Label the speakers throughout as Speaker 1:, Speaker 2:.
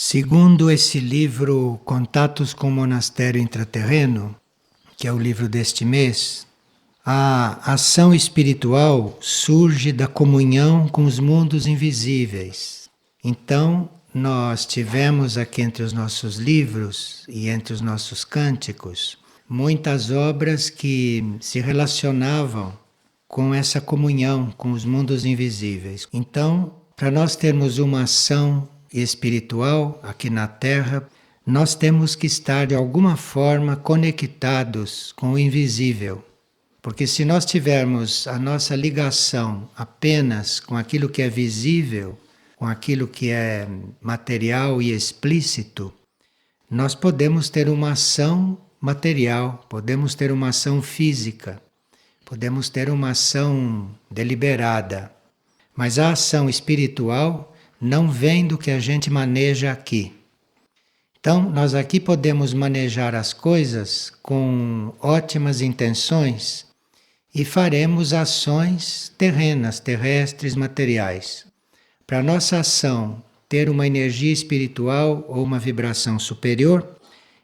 Speaker 1: Segundo esse livro Contatos com o Monastério Intraterreno, que é o livro deste mês, a ação espiritual surge da comunhão com os mundos invisíveis. Então, nós tivemos aqui entre os nossos livros e entre os nossos cânticos muitas obras que se relacionavam com essa comunhão com os mundos invisíveis. Então, para nós termos uma ação espiritual aqui na Terra, nós temos que estar de alguma forma conectados com o invisível. Porque se nós tivermos a nossa ligação apenas com aquilo que é visível, com aquilo que é material e explícito, nós podemos ter uma ação material, podemos ter uma ação física, podemos ter uma ação deliberada. Mas a ação espiritual não vem do que a gente maneja aqui. Então, nós aqui podemos manejar as coisas com ótimas intenções e faremos ações terrenas, terrestres, materiais. Para nossa ação ter uma energia espiritual ou uma vibração superior,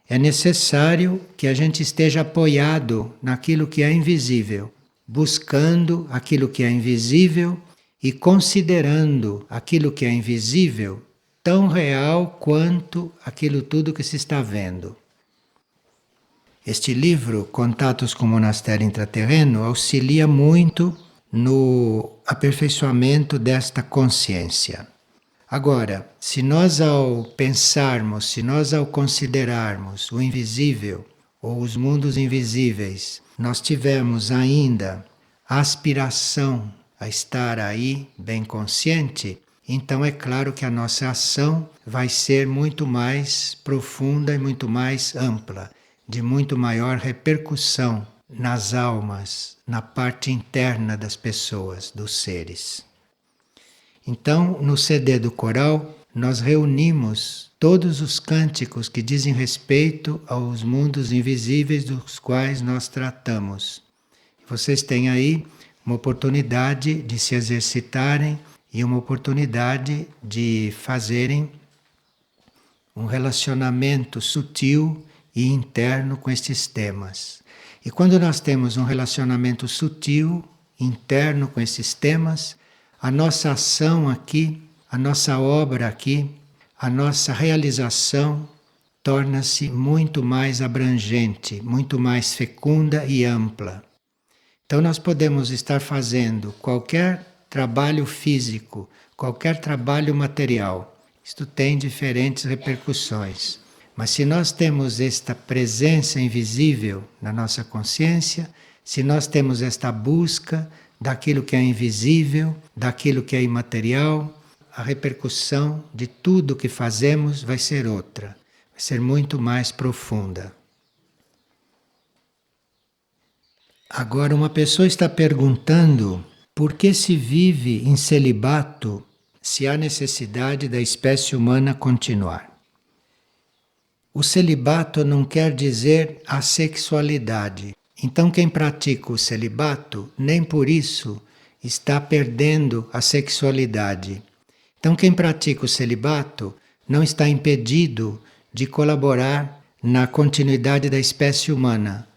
Speaker 1: é necessário que a gente esteja apoiado naquilo que é invisível, buscando aquilo que é invisível e considerando aquilo que é invisível tão real quanto aquilo tudo que se está vendo. Este livro, Contatos com o Monastério Intraterreno, auxilia muito no aperfeiçoamento desta consciência. Agora, se nós ao pensarmos, se nós ao considerarmos o invisível ou os mundos invisíveis, nós tivermos ainda a aspiração a estar aí bem consciente, então é claro que a nossa ação vai ser muito mais profunda e muito mais ampla, de muito maior repercussão nas almas, na parte interna das pessoas, dos seres. Então, no CD do coral, nós reunimos todos os cânticos que dizem respeito aos mundos invisíveis dos quais nós tratamos. Vocês têm aí uma oportunidade de se exercitarem e uma oportunidade de fazerem um relacionamento sutil e interno com estes temas. E quando nós temos um relacionamento sutil, interno com esses temas, a nossa ação aqui, a nossa obra aqui, a nossa realização torna-se muito mais abrangente, muito mais fecunda e ampla. Então nós podemos estar fazendo qualquer trabalho físico, qualquer trabalho material. Isto tem diferentes repercussões. Mas se nós temos esta presença invisível na nossa consciência, se nós temos esta busca daquilo que é invisível, daquilo que é imaterial, a repercussão de tudo que fazemos vai ser outra, vai ser muito mais profunda. Agora, uma pessoa está perguntando por que se vive em celibato se há necessidade da espécie humana continuar. O celibato não quer dizer assexualidade. Então, quem pratica o celibato, nem por isso está perdendo a sexualidade. Então, quem pratica o celibato não está impedido de colaborar na continuidade da espécie humana.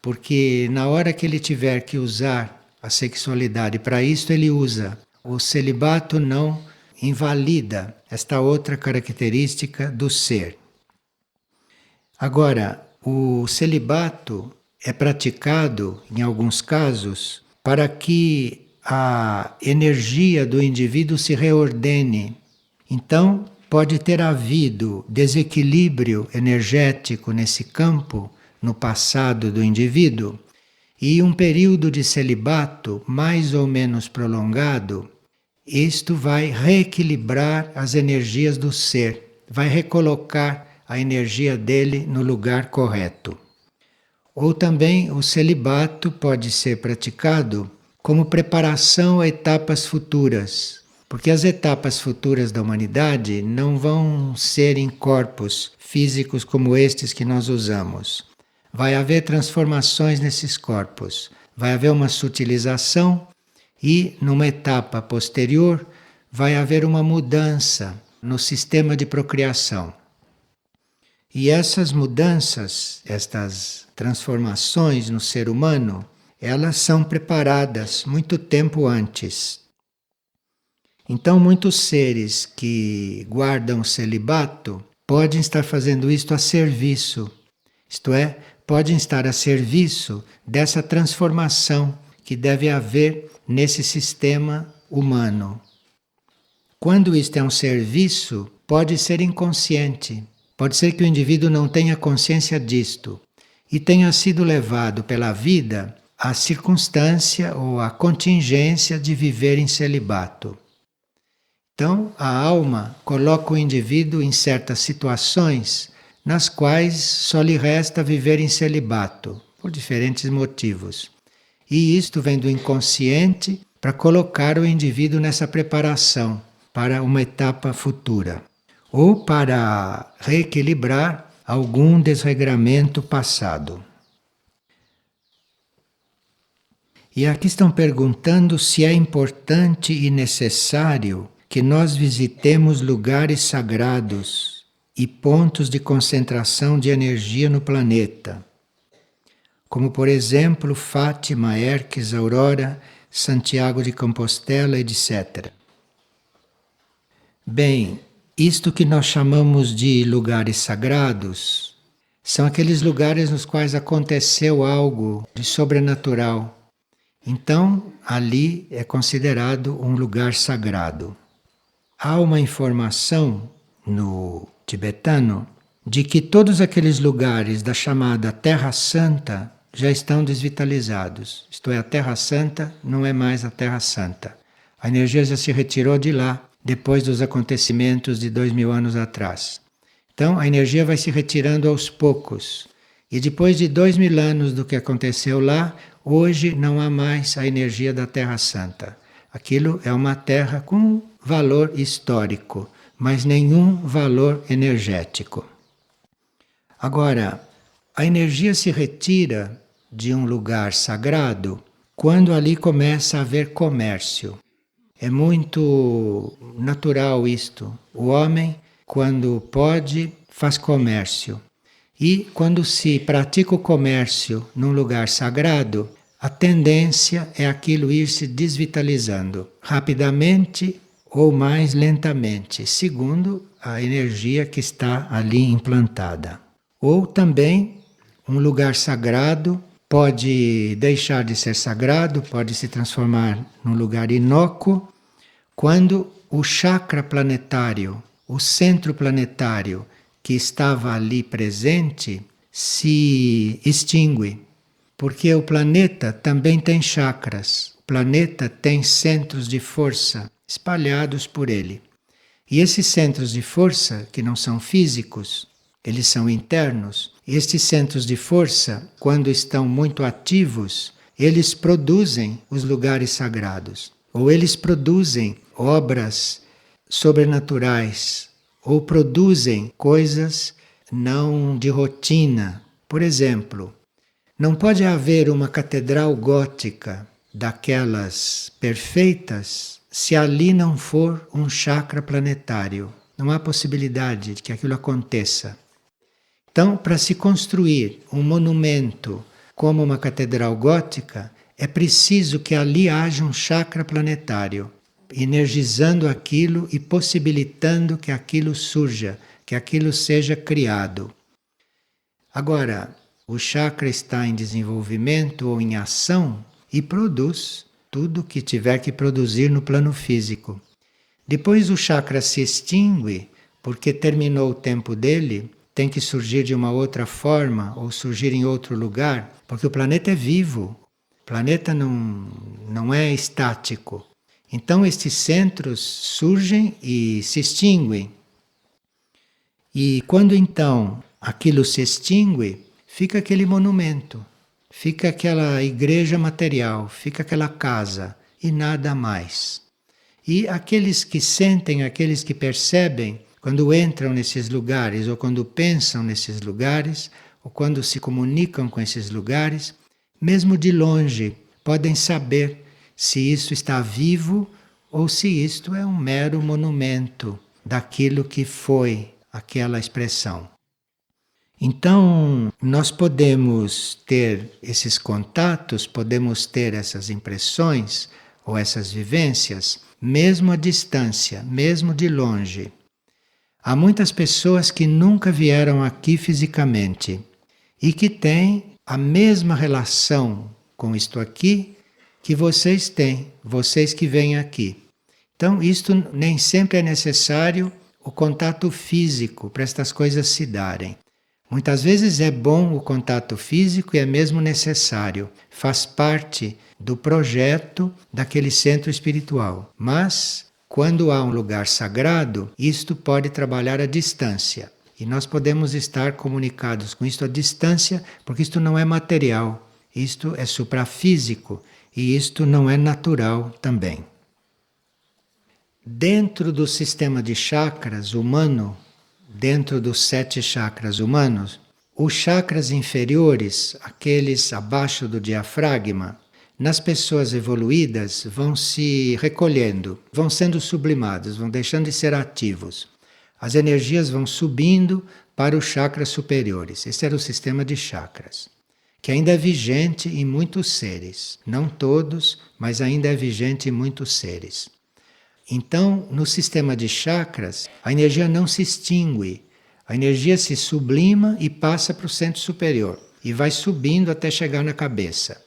Speaker 1: Porque na hora que ele tiver que usar a sexualidade para isso, ele usa. O celibato não invalida esta outra característica do ser. Agora, o celibato é praticado, em alguns casos, para que a energia do indivíduo se reordene. Então, pode ter havido desequilíbrio energético nesse campo, no passado do indivíduo, e um período de celibato mais ou menos prolongado, isto vai reequilibrar as energias do ser, vai recolocar a energia dele no lugar correto. Ou também o celibato pode ser praticado como preparação a etapas futuras, porque as etapas futuras da humanidade não vão ser em corpos físicos como estes que nós usamos. Vai haver transformações nesses corpos, vai haver uma sutilização e, numa etapa posterior, vai haver uma mudança no sistema de procriação. E essas mudanças, estas transformações no ser humano, elas são preparadas muito tempo antes. Então, muitos seres que guardam o celibato podem estar fazendo isto a serviço, isto é, podem estar a serviço dessa transformação que deve haver nesse sistema humano. Quando isto é um serviço, pode ser inconsciente. Pode ser que o indivíduo não tenha consciência disto e tenha sido levado pela vida à circunstância ou à contingência de viver em celibato. Então, a alma coloca o indivíduo em certas situações nas quais só lhe resta viver em celibato, por diferentes motivos. E isto vem do inconsciente para colocar o indivíduo nessa preparação para uma etapa futura, ou para reequilibrar algum desregramento passado. E aqui estão perguntando se é importante e necessário que nós visitemos lugares sagrados e pontos de concentração de energia no planeta, como por exemplo Fátima, Erques, Aurora, Santiago de Compostela, etc. Bem, isto que nós chamamos de lugares sagrados são aqueles lugares nos quais aconteceu algo de sobrenatural. Então, ali é considerado um lugar sagrado. Há uma informação no tibetano de que todos aqueles lugares da chamada Terra Santa já estão desvitalizados. Isto é, a Terra Santa não é mais a Terra Santa. A energia já se retirou de lá depois dos acontecimentos de 2000 anos atrás. Então a energia vai se retirando aos poucos. E depois de 2000 anos do que aconteceu lá, hoje não há mais a energia da Terra Santa. Aquilo é uma terra com valor histórico, mas nenhum valor energético. Agora, a energia se retira de um lugar sagrado quando ali começa a haver comércio. É muito natural isto. O homem, quando pode, faz comércio. E quando se pratica o comércio num lugar sagrado, a tendência é aquilo ir se desvitalizando rapidamente ou mais lentamente, segundo a energia que está ali implantada. Ou também um lugar sagrado pode deixar de ser sagrado, pode se transformar num lugar inócuo, quando o chakra planetário, o centro planetário que estava ali presente, se extingue. Porque o planeta também tem chakras, o planeta tem centros de força espalhados por ele. E esses centros de força, que não são físicos, eles são internos. Estes centros de força, quando estão muito ativos, eles produzem os lugares sagrados. Ou eles produzem obras sobrenaturais, ou produzem coisas não de rotina. Por exemplo, não pode haver uma catedral gótica daquelas perfeitas se ali não for um chakra planetário. Não há possibilidade de que aquilo aconteça. Então, para se construir um monumento como uma catedral gótica, é preciso que ali haja um chakra planetário, energizando aquilo e possibilitando que aquilo surja, que aquilo seja criado. Agora, o chakra está em desenvolvimento ou em ação e produz tudo que tiver que produzir no plano físico. Depois o chakra se extingue, porque terminou o tempo dele, tem que surgir de uma outra forma ou surgir em outro lugar, porque o planeta é vivo, o planeta não é estático. Então estes centros surgem e se extinguem. E quando então aquilo se extingue, fica aquele monumento, fica aquela igreja material, fica aquela casa e nada mais. E aqueles que sentem, aqueles que percebem, quando entram nesses lugares, ou quando pensam nesses lugares, ou quando se comunicam com esses lugares, mesmo de longe, podem saber se isso está vivo ou se isto é um mero monumento, daquilo que foi aquela expressão. Então, nós podemos ter esses contatos, podemos ter essas impressões ou essas vivências, mesmo à distância, mesmo de longe. Há muitas pessoas que nunca vieram aqui fisicamente e que têm a mesma relação com isto aqui que vocês têm, vocês que vêm aqui. Então, isto nem sempre é necessário o contato físico para estas coisas se darem. Muitas vezes é bom o contato físico e é mesmo necessário, faz parte do projeto daquele centro espiritual. Mas, quando há um lugar sagrado, isto pode trabalhar à distância. E nós podemos estar comunicados com isto à distância, porque isto não é material, isto é suprafísico e isto não é natural também. Dentro do sistema de chakras humano, dentro dos 7 chakras humanos, os chakras inferiores, aqueles abaixo do diafragma, nas pessoas evoluídas vão se recolhendo, vão sendo sublimados, vão deixando de ser ativos. As energias vão subindo para os chakras superiores. Esse era o sistema de chakras, que ainda é vigente em muitos seres. Não todos, mas ainda é vigente em muitos seres. Então, no sistema de chakras, a energia não se extingue. A energia se sublima e passa para o centro superior. E vai subindo até chegar na cabeça.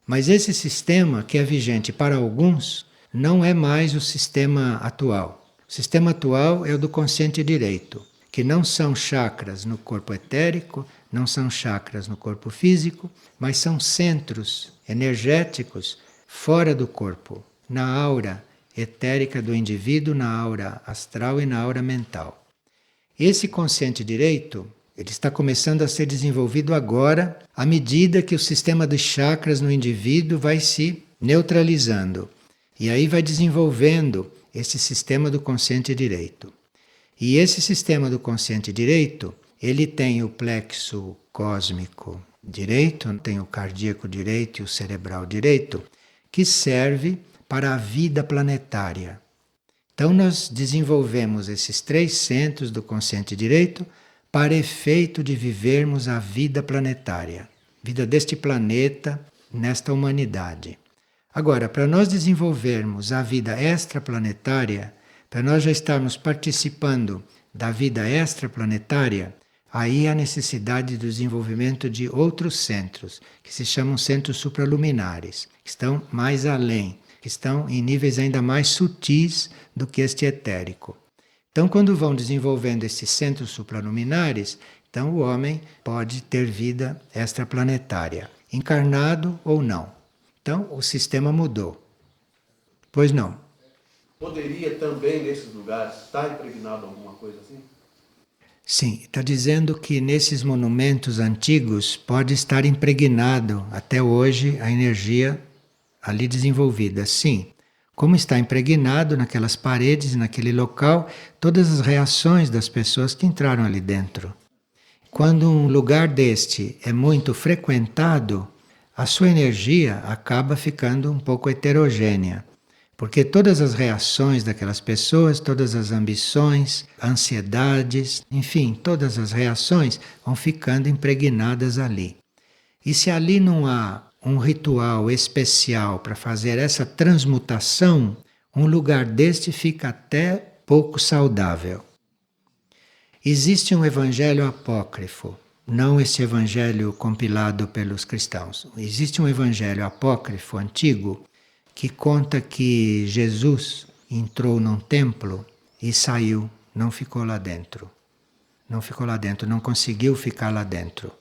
Speaker 1: Mas esse sistema, que é vigente para alguns, não é mais o sistema atual. O sistema atual é o do consciente direito, que não são chakras no corpo etérico, não são chakras no corpo físico, mas são centros energéticos fora do corpo, na aura etérica do indivíduo, na aura astral e na aura mental. Esse consciente direito, ele está começando a ser desenvolvido agora, à medida que o sistema dos chakras no indivíduo vai se neutralizando. E aí vai desenvolvendo esse sistema do consciente direito. E esse sistema do consciente direito, ele tem o plexo cósmico direito, tem o cardíaco direito e o cerebral direito, que serve para a vida planetária. Então nós desenvolvemos esses 3 centros do consciente direito para efeito de vivermos a vida planetária, vida deste planeta, nesta humanidade. Agora, para nós desenvolvermos a vida extraplanetária, para nós já estarmos participando da vida extraplanetária, aí há necessidade do desenvolvimento de outros centros, que se chamam centros supraluminares, que estão mais além, que estão em níveis ainda mais sutis do que este etérico. Então, quando vão desenvolvendo esses centros supraluminares, então o homem pode ter vida extraplanetária, encarnado ou não. Então, o sistema mudou. Pois não.
Speaker 2: Poderia também, nesses lugares, estar impregnado alguma coisa assim?
Speaker 1: Sim, está dizendo que nesses monumentos antigos pode estar impregnado até hoje a energia ali desenvolvida, sim. Como está impregnado naquelas paredes, naquele local, todas as reações das pessoas que entraram ali dentro. Quando um lugar deste é muito frequentado, a sua energia acaba ficando um pouco heterogênea. Porque todas as reações daquelas pessoas, todas as ambições, ansiedades, enfim, todas as reações vão ficando impregnadas ali. E se ali não há um ritual especial para fazer essa transmutação, um lugar deste fica até pouco saudável. Existe um evangelho apócrifo, não esse evangelho compilado pelos cristãos. Existe um evangelho apócrifo antigo que conta que Jesus entrou num templo e saiu, não ficou lá dentro. Não ficou lá dentro, não conseguiu ficar lá dentro.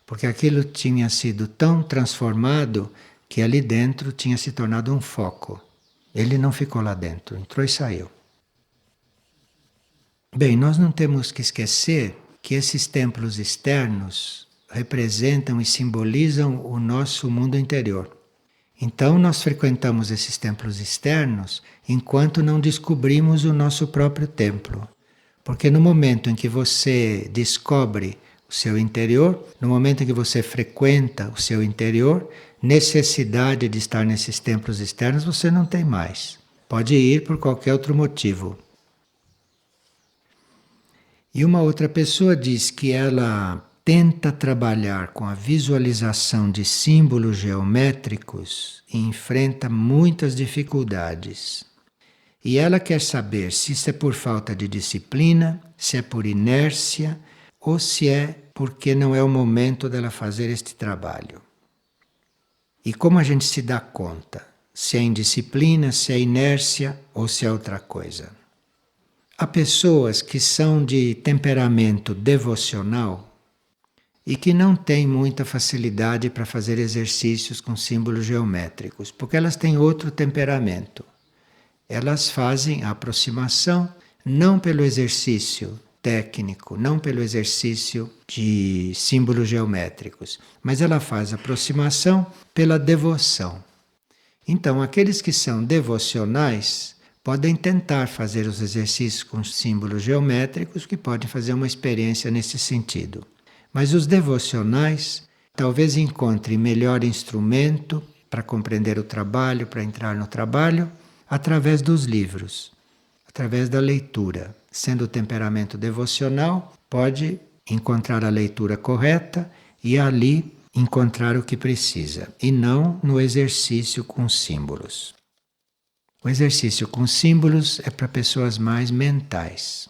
Speaker 1: Porque aquilo tinha sido tão transformado que ali dentro tinha se tornado um foco. Ele não ficou lá dentro, entrou e saiu. Bem, nós não temos que esquecer que esses templos externos representam e simbolizam o nosso mundo interior. Então nós frequentamos esses templos externos enquanto não descobrimos o nosso próprio templo. Porque no momento em que você descobre o seu interior, no momento em que você frequenta o seu interior, necessidade de estar nesses templos externos você não tem mais. Pode ir por qualquer outro motivo. E uma outra pessoa diz que ela tenta trabalhar com a visualização de símbolos geométricos e enfrenta muitas dificuldades. E ela quer saber se isso é por falta de disciplina, se é por inércia ou se é porque não é o momento dela fazer este trabalho. E como a gente se dá conta? Se é indisciplina, se é inércia ou se é outra coisa? Há pessoas que são de temperamento devocional e que não têm muita facilidade para fazer exercícios com símbolos geométricos, porque elas têm outro temperamento. Elas fazem a aproximação não pelo exercício técnico, não pelo exercício de símbolos geométricos, mas ela faz a aproximação pela devoção. Então, aqueles que são devocionais podem tentar fazer os exercícios com símbolos geométricos, que podem fazer uma experiência nesse sentido. Mas os devocionais talvez encontrem melhor instrumento para compreender o trabalho, para entrar no trabalho, através dos livros, através da leitura. Sendo o temperamento devocional, pode encontrar a leitura correta e ali encontrar o que precisa, e não no exercício com símbolos. O exercício com símbolos é para pessoas mais mentais,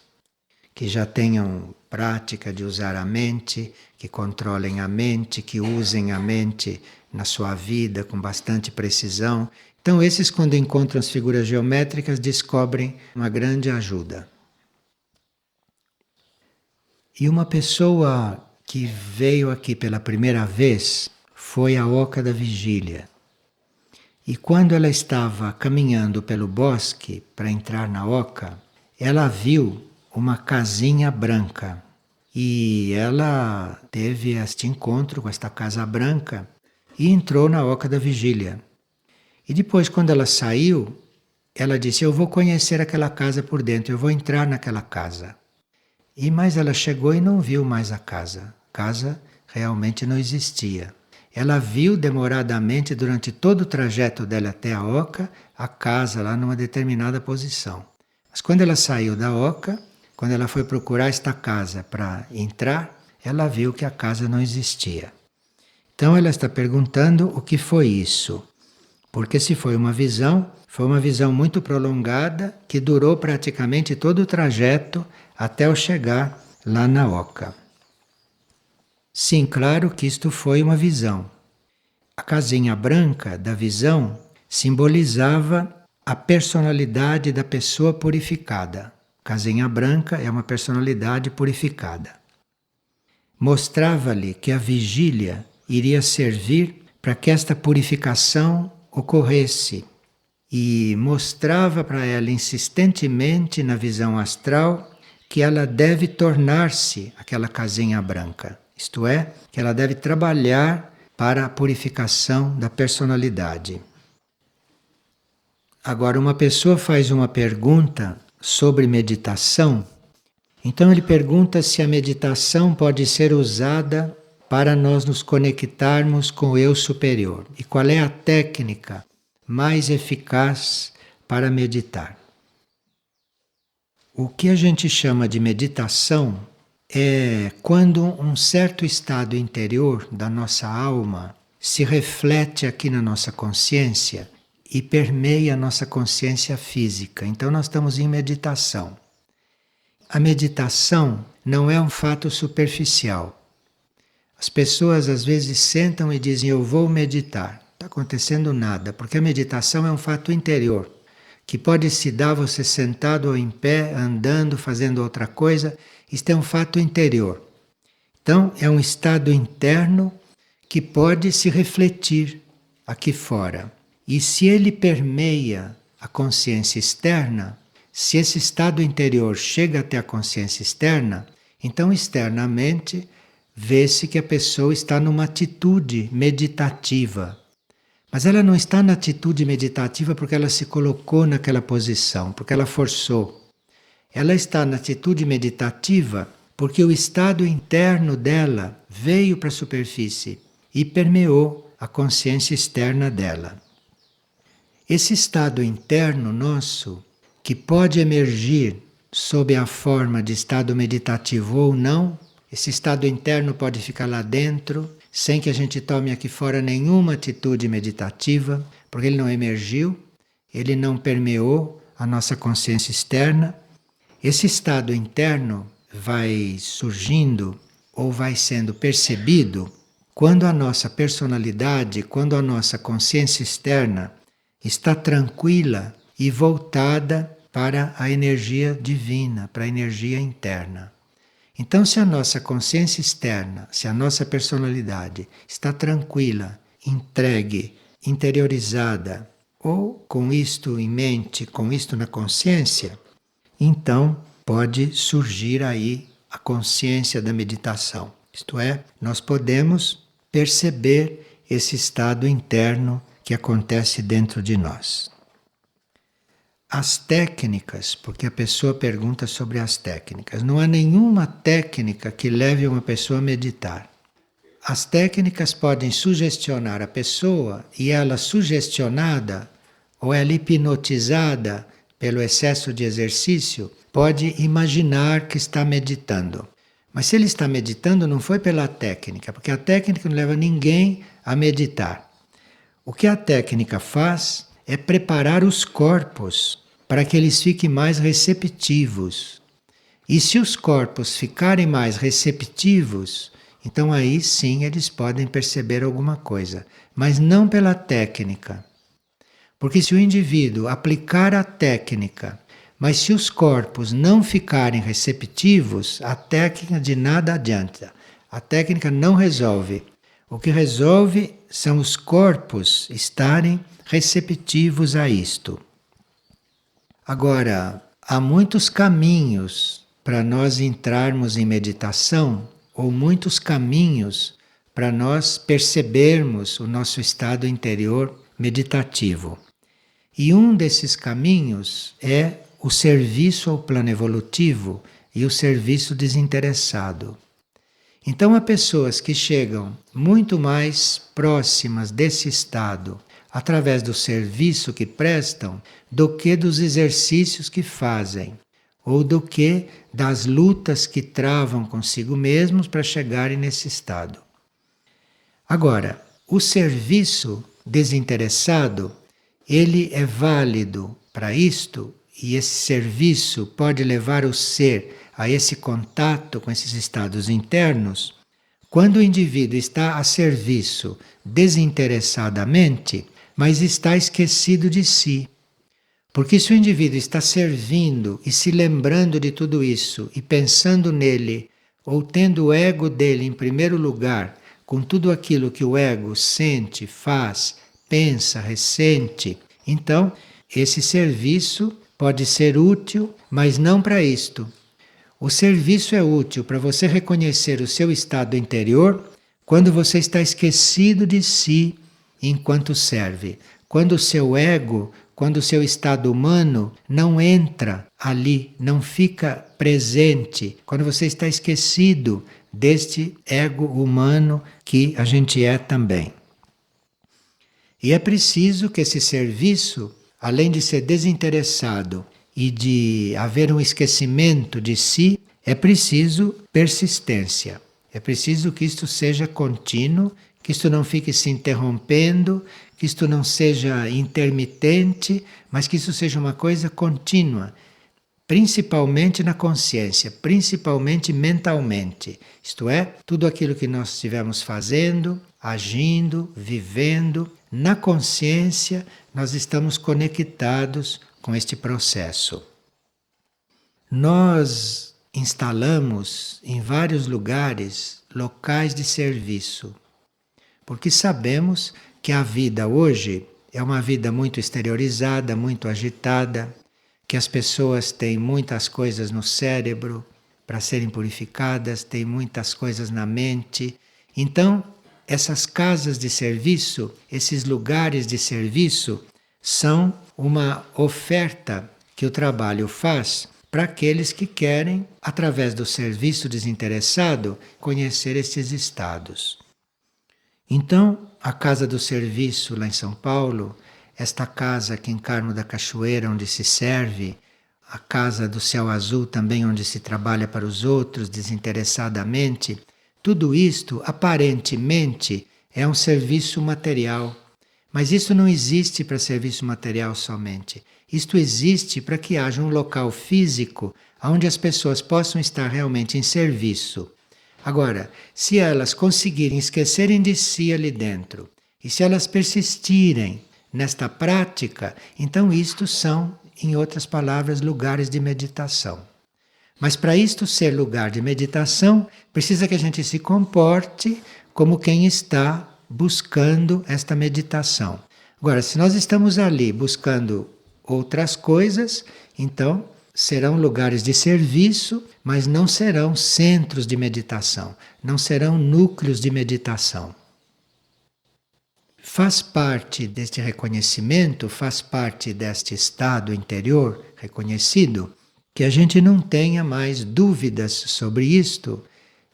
Speaker 1: que já tenham prática de usar a mente, que controlem a mente, que usem a mente na sua vida com bastante precisão. Então, esses, quando encontram as figuras geométricas, descobrem uma grande ajuda. E uma pessoa que veio aqui pela primeira vez foi a Oca da Vigília. E quando ela estava caminhando pelo bosque para entrar na Oca, ela viu uma casinha branca. E ela teve este encontro com esta casa branca e entrou na Oca da Vigília. E depois, quando ela saiu, ela disse: eu vou conhecer aquela casa por dentro, eu vou entrar naquela casa. Mas ela chegou e não viu mais a casa. A casa realmente não existia. Ela viu demoradamente, durante todo o trajeto dela até a Oca, a casa lá numa determinada posição. Mas quando ela saiu da Oca, quando ela foi procurar esta casa para entrar, ela viu que a casa não existia. Então ela está perguntando o que foi isso. Porque se foi uma visão muito prolongada, que durou praticamente todo o trajeto até eu chegar lá na Oca. Sim, claro que isto foi uma visão. A casinha branca da visão simbolizava a personalidade da pessoa purificada. Casinha branca é uma personalidade purificada. Mostrava-lhe que a vigília iria servir para que esta purificação ocorresse, e mostrava para ela insistentemente na visão astral que ela deve tornar-se aquela casinha branca, isto é, que ela deve trabalhar para a purificação da personalidade. Agora, uma pessoa faz uma pergunta sobre meditação, então ele pergunta se a meditação pode ser usada para nós nos conectarmos com o eu superior. E qual é a técnica mais eficaz para meditar? O que a gente chama de meditação é quando um certo estado interior da nossa alma se reflete aqui na nossa consciência e permeia a nossa consciência física. Então nós estamos em meditação. A meditação não é um fato superficial. As pessoas às vezes sentam e dizem: eu vou meditar. Não está acontecendo nada, porque a meditação é um fato interior, que pode se dar você sentado ou em pé, andando, fazendo outra coisa. Isto é um fato interior. Então é um estado interno que pode se refletir aqui fora. E se ele permeia a consciência externa, se esse estado interior chega até a consciência externa, então externamente vê-se que a pessoa está numa atitude meditativa. Mas ela não está na atitude meditativa porque ela se colocou naquela posição, porque ela forçou. Ela está na atitude meditativa porque o estado interno dela veio para a superfície e permeou a consciência externa dela. Esse estado interno nosso, que pode emergir sob a forma de estado meditativo ou não, esse estado interno pode ficar lá dentro, sem que a gente tome aqui fora nenhuma atitude meditativa, porque ele não emergiu, ele não permeou a nossa consciência externa. Esse estado interno vai surgindo ou vai sendo percebido quando a nossa personalidade, quando a nossa consciência externa está tranquila e voltada para a energia divina, para a energia interna. Então, se a nossa consciência externa, se a nossa personalidade está tranquila, entregue, interiorizada, ou com isto em mente, com isto na consciência, então pode surgir aí a consciência da meditação. Isto é, nós podemos perceber esse estado interno que acontece dentro de nós. As técnicas, porque a pessoa pergunta sobre as técnicas. Não há nenhuma técnica que leve uma pessoa a meditar. As técnicas podem sugestionar a pessoa e ela sugestionada ou ela hipnotizada pelo excesso de exercício pode imaginar que está meditando. Mas se ele está meditando não foi pela técnica, porque a técnica não leva ninguém a meditar. O que a técnica faz é preparar os corpos para que eles fiquem mais receptivos. E se os corpos ficarem mais receptivos, então aí sim eles podem perceber alguma coisa, mas não pela técnica. Porque se o indivíduo aplicar a técnica, mas se os corpos não ficarem receptivos, a técnica de nada adianta. A técnica não resolve. O que resolve são os corpos estarem receptivos a isto. Agora, há muitos caminhos para nós entrarmos em meditação, ou muitos caminhos para nós percebermos o nosso estado interior meditativo. E um desses caminhos é o serviço ao plano evolutivo e o serviço desinteressado. Então, há pessoas que chegam muito mais próximas desse estado através do serviço que prestam do que dos exercícios que fazem, ou do que das lutas que travam consigo mesmos para chegarem nesse estado. Agora, o serviço desinteressado, ele é válido para isto, e esse serviço pode levar o ser a esse contato com esses estados internos, quando o indivíduo está a serviço desinteressadamente, mas está esquecido de si. Porque se o indivíduo está servindo e se lembrando de tudo isso e pensando nele, ou tendo o ego dele em primeiro lugar, com tudo aquilo que o ego sente, faz, pensa, ressente, então esse serviço pode ser útil, mas não para isto. O serviço é útil para você reconhecer o seu estado interior quando você está esquecido de si enquanto serve. Quando o seu ego, quando o seu estado humano não entra ali, não fica presente. Quando você está esquecido deste ego humano que a gente é também. E é preciso que esse serviço, além de ser desinteressado e de haver um esquecimento de si, é preciso persistência. É preciso que isto seja contínuo, que isto não fique se interrompendo, que isto não seja intermitente, mas que isso seja uma coisa contínua, principalmente na consciência, principalmente mentalmente. Isto é, tudo aquilo que nós estivermos fazendo, agindo, vivendo, na consciência, nós estamos conectados com este processo. Nós instalamos em vários lugares locais de serviço, porque sabemos que a vida hoje é uma vida muito exteriorizada, muito agitada, que as pessoas têm muitas coisas no cérebro para serem purificadas, têm muitas coisas na mente. Então, essas casas de serviço, esses lugares de serviço, são uma oferta que o trabalho faz para aqueles que querem, através do serviço desinteressado, conhecer esses estados. Então, a Casa do Serviço lá em São Paulo, esta casa aqui em Carmo da Cachoeira, onde se serve a casa do céu azul também, onde se trabalha para os outros desinteressadamente. Tudo isto, aparentemente, é um serviço material. Mas isso não existe para serviço material somente. Isto existe para que haja um local físico onde as pessoas possam estar realmente em serviço. Agora, se elas conseguirem esquecerem de si ali dentro, e se elas persistirem nesta prática, então isto são, em outras palavras, lugares de meditação. Mas para isto ser lugar de meditação, precisa que a gente se comporte como quem está buscando esta meditação. Agora, se nós estamos ali buscando outras coisas, então serão lugares de serviço, mas não serão centros de meditação, não serão núcleos de meditação. Faz parte deste reconhecimento, faz parte deste estado interior reconhecido, que a gente não tenha mais dúvidas sobre isto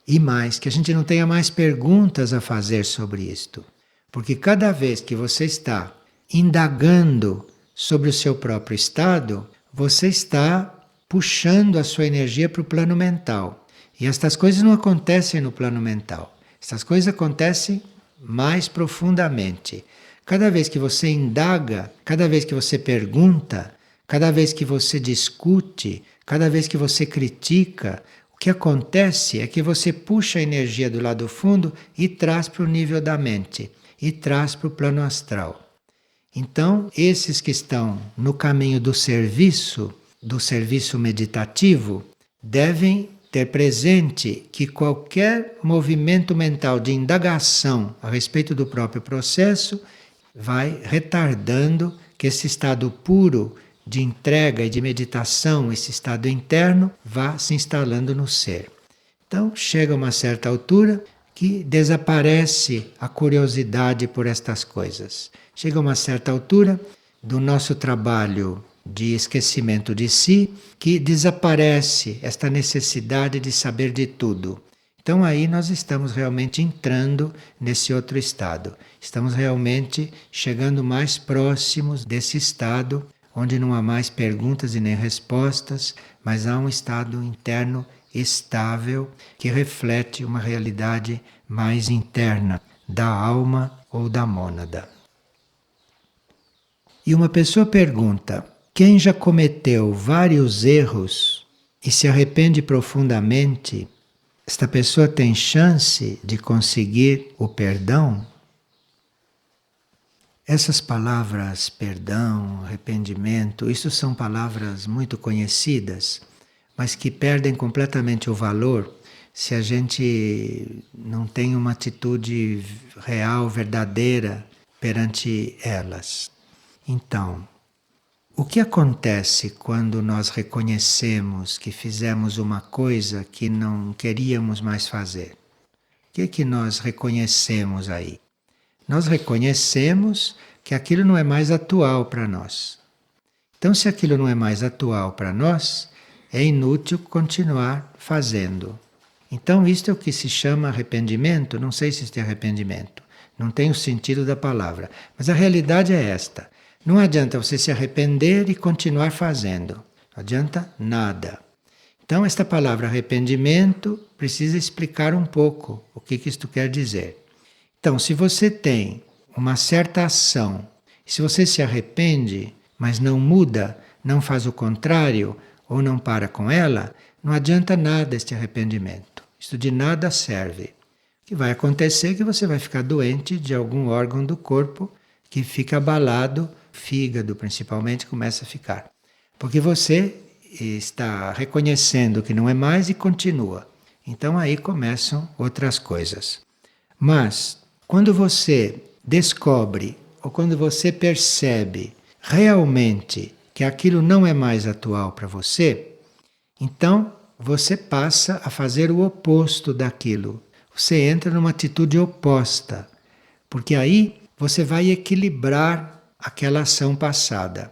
Speaker 1: e mais, que a gente não tenha mais perguntas a fazer sobre isto. Porque cada vez que você está indagando sobre o seu próprio estado, você está puxando a sua energia para o plano mental. E estas coisas não acontecem no plano mental. Estas coisas acontecem mais profundamente. Cada vez que você indaga, cada vez que você pergunta, cada vez que você discute, cada vez que você critica, o que acontece é que você puxa a energia do lado fundo e traz para o nível da mente, e traz para o plano astral. Então, esses que estão no caminho do serviço meditativo, devem ter presente que qualquer movimento mental de indagação a respeito do próprio processo vai retardando que esse estado puro de entrega e de meditação, esse estado interno, vá se instalando no ser. Então, chega uma certa altura que desaparece a curiosidade por estas coisas. Chega uma certa altura do nosso trabalho de esquecimento de si, que desaparece esta necessidade de saber de tudo. Então aí nós estamos realmente entrando nesse outro estado. Estamos realmente chegando mais próximos desse estado onde não há mais perguntas e nem respostas, mas há um estado interno estável que reflete uma realidade mais interna da alma ou da mônada. E uma pessoa pergunta: quem já cometeu vários erros e se arrepende profundamente, esta pessoa tem chance de conseguir o perdão? Essas palavras perdão, arrependimento, isso são palavras muito conhecidas, mas que perdem completamente o valor se a gente não tem uma atitude real, verdadeira perante elas. Então, o que acontece quando nós reconhecemos que fizemos uma coisa que não queríamos mais fazer? O que nós reconhecemos aí? Nós reconhecemos que aquilo não é mais atual para nós. Então, se aquilo não é mais atual para nós, é inútil continuar fazendo. Então, isto é o que se chama arrependimento. Não sei se isto é arrependimento. Não tem o sentido da palavra. Mas a realidade é esta. Não adianta você se arrepender e continuar fazendo. Não adianta nada. Então, esta palavra arrependimento precisa explicar um pouco o que isto quer dizer. Então, se você tem uma certa ação, se você se arrepende, mas não muda, não faz o contrário, ou não para com ela, não adianta nada este arrependimento. Isto de nada serve. O que vai acontecer é que você vai ficar doente de algum órgão do corpo que fica abalado, fígado principalmente, começa a ficar. Porque você está reconhecendo que não é mais e continua. Então aí começam outras coisas. Mas quando você descobre ou quando você percebe realmente que aquilo não é mais atual para você, então você passa a fazer o oposto daquilo. Você entra numa atitude oposta, porque aí você vai equilibrar aquela ação passada.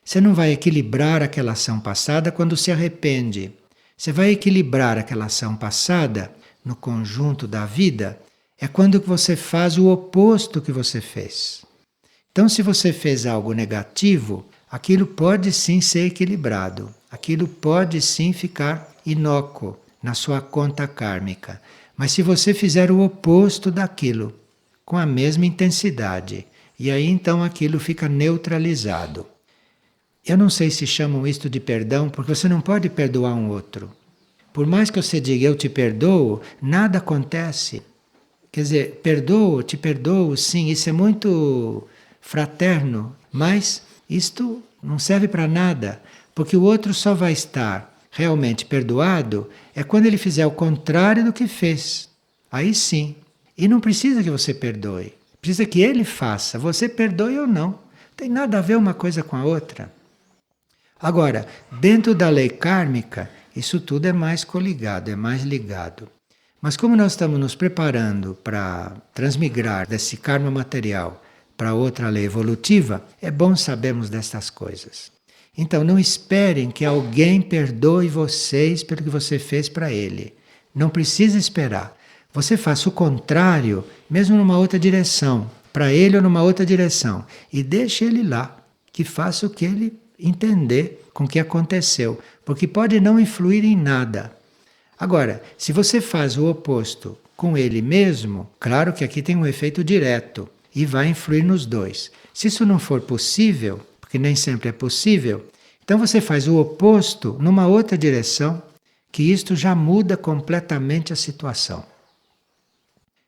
Speaker 1: Você não vai equilibrar aquela ação passada quando se arrepende. Você vai equilibrar aquela ação passada no conjunto da vida é quando você faz o oposto que você fez. Então, se você fez algo negativo, aquilo pode sim ser equilibrado. Aquilo pode sim ficar inócuo na sua conta kármica. Mas se você fizer o oposto daquilo, com a mesma intensidade, e aí então aquilo fica neutralizado. Eu não sei se chamam isto de perdão, porque você não pode perdoar um outro. Por mais que você diga eu te perdoo, nada acontece. Quer dizer, perdoo, te perdoo, sim, isso é muito fraterno, mas isto não serve para nada, porque o outro só vai estar realmente perdoado é quando ele fizer o contrário do que fez. Aí sim. E não precisa que você perdoe, precisa que ele faça, você perdoe ou não. Não tem nada a ver uma coisa com a outra. Agora, dentro da lei kármica, isso tudo é mais coligado, é mais ligado. Mas como nós estamos nos preparando para transmigrar desse karma material para outra lei evolutiva, é bom sabermos dessas coisas. Então não esperem que alguém perdoe vocês pelo que você fez para ele. Não precisa esperar. Você faça o contrário, mesmo numa outra direção, para ele ou numa outra direção, e deixe ele lá, que faça o que ele entender com o que aconteceu, porque pode não influir em nada. Agora, se você faz o oposto com ele mesmo, claro que aqui tem um efeito direto e vai influir nos dois. Se isso não for possível, porque nem sempre é possível, então você faz o oposto numa outra direção, que isto já muda completamente a situação.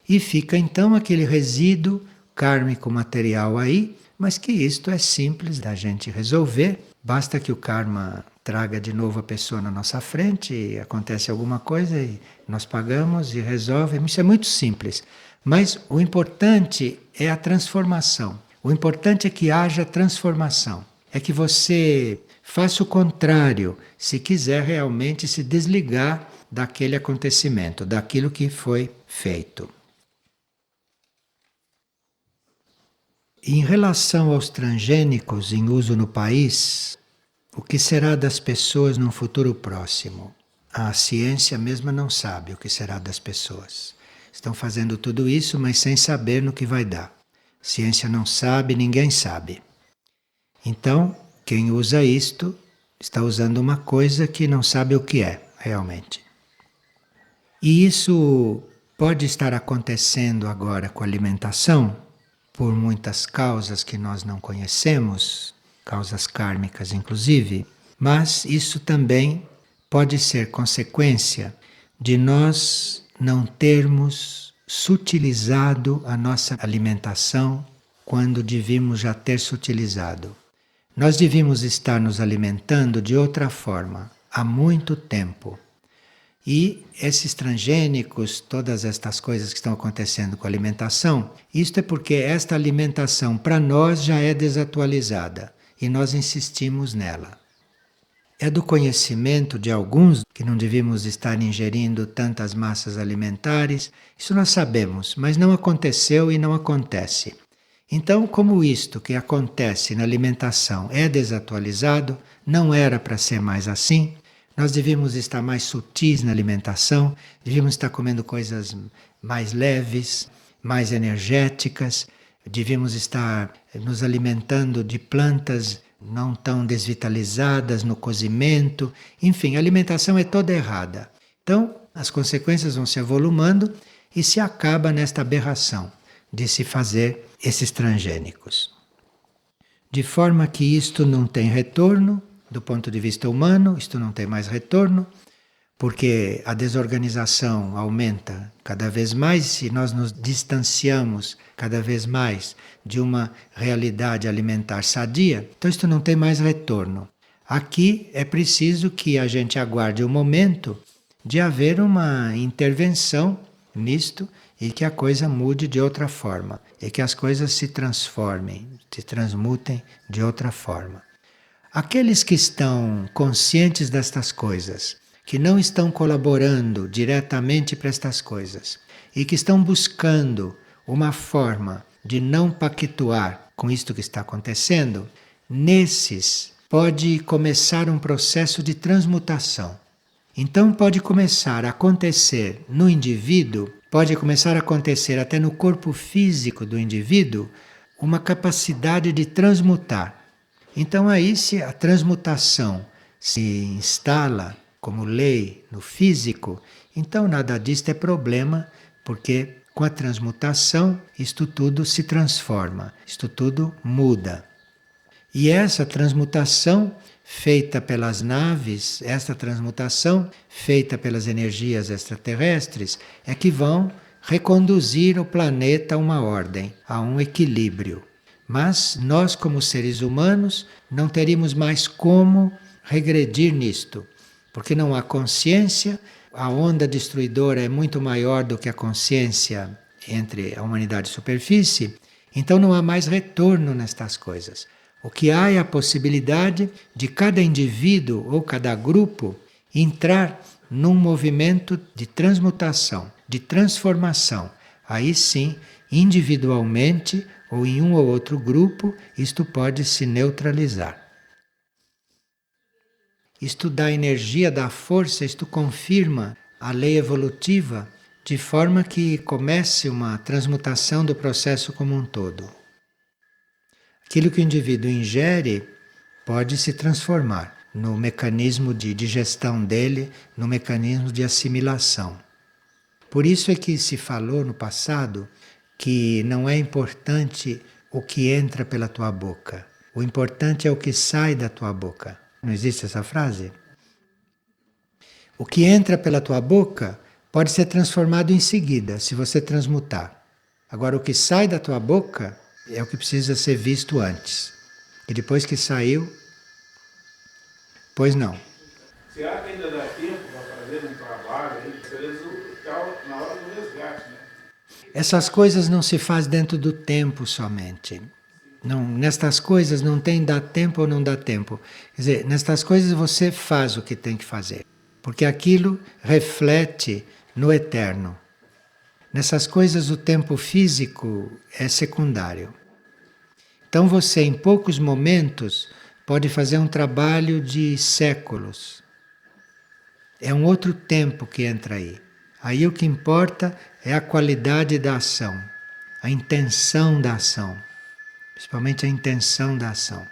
Speaker 1: E fica então aquele resíduo kármico material aí, mas que isto é simples da gente resolver. Basta que o karma traga de novo a pessoa na nossa frente, e acontece alguma coisa e nós pagamos e resolve. Isso é muito simples. Mas o importante é a transformação. O importante é que haja transformação. É que você faça o contrário, se quiser realmente se desligar daquele acontecimento, daquilo que foi feito. Em relação aos transgênicos em uso no país, o que será das pessoas num futuro próximo? A ciência mesma não sabe o que será das pessoas. Estão fazendo tudo isso, mas sem saber no que vai dar. A ciência não sabe, ninguém sabe. Então, quem usa isto está usando uma coisa que não sabe o que é, realmente. E isso pode estar acontecendo agora com a alimentação, por muitas causas que nós não conhecemos, causas kármicas inclusive, mas isso também pode ser consequência de nós não termos sutilizado a nossa alimentação quando devíamos já ter sutilizado. Nós devíamos estar nos alimentando de outra forma, há muito tempo. E esses transgênicos, todas estas coisas que estão acontecendo com a alimentação, isto é porque esta alimentação para nós já é desatualizada e nós insistimos nela. É do conhecimento de alguns que não devíamos estar ingerindo tantas massas alimentares, isso nós sabemos, mas não aconteceu e não acontece. Então, como isto que acontece na alimentação é desatualizado, não era para ser mais assim, nós devíamos estar mais sutis na alimentação, devíamos estar comendo coisas mais leves, mais energéticas, devíamos estar nos alimentando de plantas não tão desvitalizadas no cozimento. Enfim, a alimentação é toda errada. Então, as consequências vão se avolumando e se acaba nesta aberração de se fazer esses transgênicos. De forma que isto não tem retorno. Do ponto de vista humano, isto não tem mais retorno, porque a desorganização aumenta cada vez mais e nós nos distanciamos cada vez mais de uma realidade alimentar sadia, então isto não tem mais retorno. Aqui é preciso que a gente aguarde o momento de haver uma intervenção nisto e que a coisa mude de outra forma, e que as coisas se transformem, se transmutem de outra forma. Aqueles que estão conscientes destas coisas, que não estão colaborando diretamente para estas coisas e que estão buscando uma forma de não pactuar com isto que está acontecendo, nesses pode começar um processo de transmutação. Então pode começar a acontecer no indivíduo, pode começar a acontecer até no corpo físico do indivíduo, uma capacidade de transmutar. Então aí se a transmutação se instala como lei no físico, então nada disto é problema, porque com a transmutação isto tudo se transforma, isto tudo muda. E essa transmutação feita pelas naves, esta transmutação feita pelas energias extraterrestres, é que vão reconduzir o planeta a uma ordem, a um equilíbrio. Mas nós, como seres humanos, não teríamos mais como regredir nisto, porque não há consciência, a onda destruidora é muito maior do que a consciência entre a humanidade e a superfície, então não há mais retorno nestas coisas. O que há é a possibilidade de cada indivíduo ou cada grupo entrar num movimento de transmutação, de transformação. Aí sim, individualmente ou em um ou outro grupo, isto pode se neutralizar. Isto dá energia, dá força, isto confirma a lei evolutiva, de forma que comece uma transmutação do processo como um todo. Aquilo que o indivíduo ingere pode se transformar no mecanismo de digestão dele, no mecanismo de assimilação. Por isso é que se falou no passado que não é importante o que entra pela tua boca. O importante é o que sai da tua boca. Não existe essa frase? O que entra pela tua boca pode ser transformado em seguida, se você transmutar. Agora, o que sai da tua boca é o que precisa ser visto antes. E depois que saiu, pois não.
Speaker 2: Você acha que ainda dá tempo para fazer um trabalho aí, na hora do resgate, né?
Speaker 1: Essas coisas não se faz dentro do tempo somente. Não, nestas coisas não tem dá tempo ou não dá tempo. Quer dizer, nestas coisas você faz o que tem que fazer. Porque aquilo reflete no eterno. Nessas coisas o tempo físico é secundário. Então você em poucos momentos pode fazer um trabalho de séculos. É um outro tempo que entra aí. Aí o que importa é a qualidade da ação, a intenção da ação. Principalmente a intenção da ação.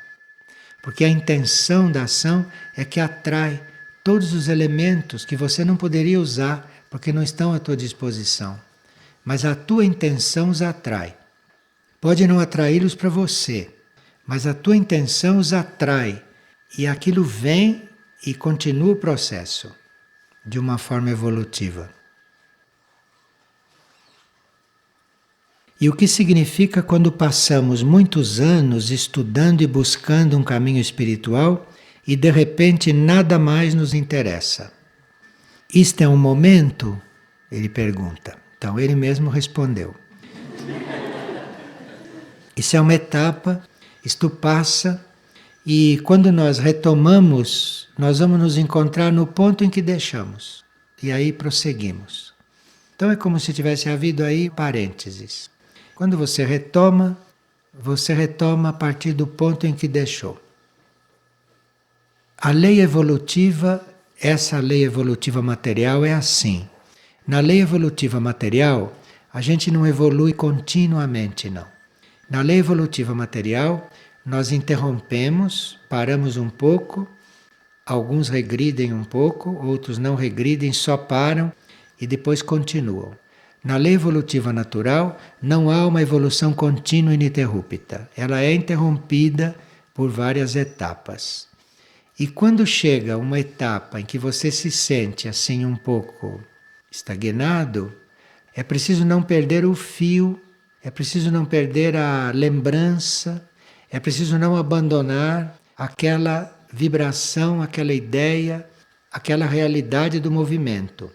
Speaker 1: Porque a intenção da ação é que atrai todos os elementos que você não poderia usar porque não estão à tua disposição. Mas a tua intenção os atrai. Pode não atraí-los para você, mas a tua intenção os atrai. E aquilo vem e continua o processo de uma forma evolutiva. E o que significa quando passamos muitos anos estudando e buscando um caminho espiritual e de repente nada mais nos interessa? Isto é um momento? Ele pergunta. Então ele mesmo respondeu. Isso é uma etapa, isto passa e quando nós retomamos, nós vamos nos encontrar no ponto em que deixamos. E aí prosseguimos. Então é como se tivesse havido aí parênteses. Quando você retoma a partir do ponto em que deixou. A lei evolutiva, essa lei evolutiva material é assim. Na lei evolutiva material, a gente não evolui continuamente, não. Na lei evolutiva material, nós interrompemos, paramos um pouco, alguns regridem um pouco, outros não regridem, só param e depois continuam. Na lei evolutiva natural, não há uma evolução contínua e ininterrupta. Ela é interrompida por várias etapas. E quando chega uma etapa em que você se sente assim um pouco estagnado, é preciso não perder o fio, é preciso não perder a lembrança, é preciso não abandonar aquela vibração, aquela ideia, aquela realidade do movimento.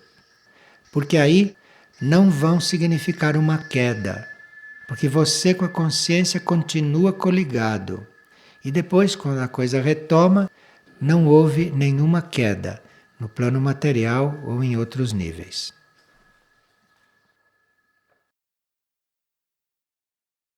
Speaker 1: Porque aí não vão significar uma queda, porque você com a consciência continua coligado. E depois, quando a coisa retoma, não houve nenhuma queda no plano material ou em outros níveis.